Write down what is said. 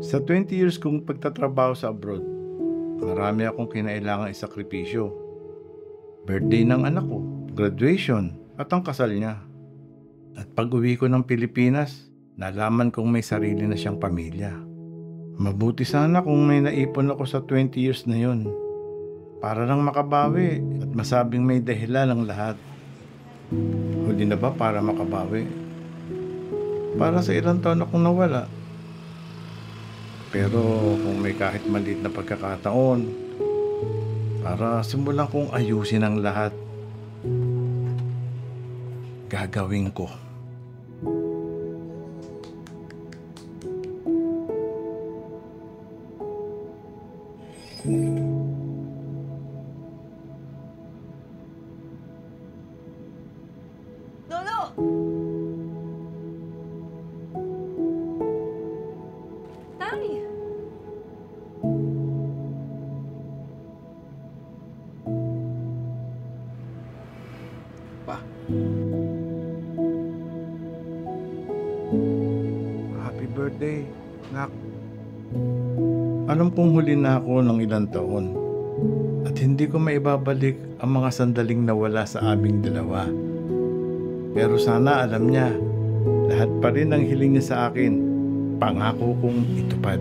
Sa 20 years kong pagtatrabaho sa abroad, marami akong kinailangang isakripisyo. Birthday ng anak ko, graduation, at ang kasal niya. At pag-uwi ko ng Pilipinas, nalaman kong may sarili na siyang pamilya. Mabuti sana kung may naipon ako sa 20 years na yun. Para lang makabawi at masabing may dahilan ang lahat. Huli na ba para makabawi? Para sa ilang taon akong nawala. Pero kung may kahit maliit na pagkakataon, para simulan kong ayusin ang lahat, gagawin ko. Lolo! Tay! Pa, happy birthday, nak. Alam kong huli na ako ng ilang taon at hindi ko maibabalik ang mga sandaling nawala sa aming dalawa. Pero sana alam niya, lahat pa rin ang hiling niya sa akin, pangako kong itupad.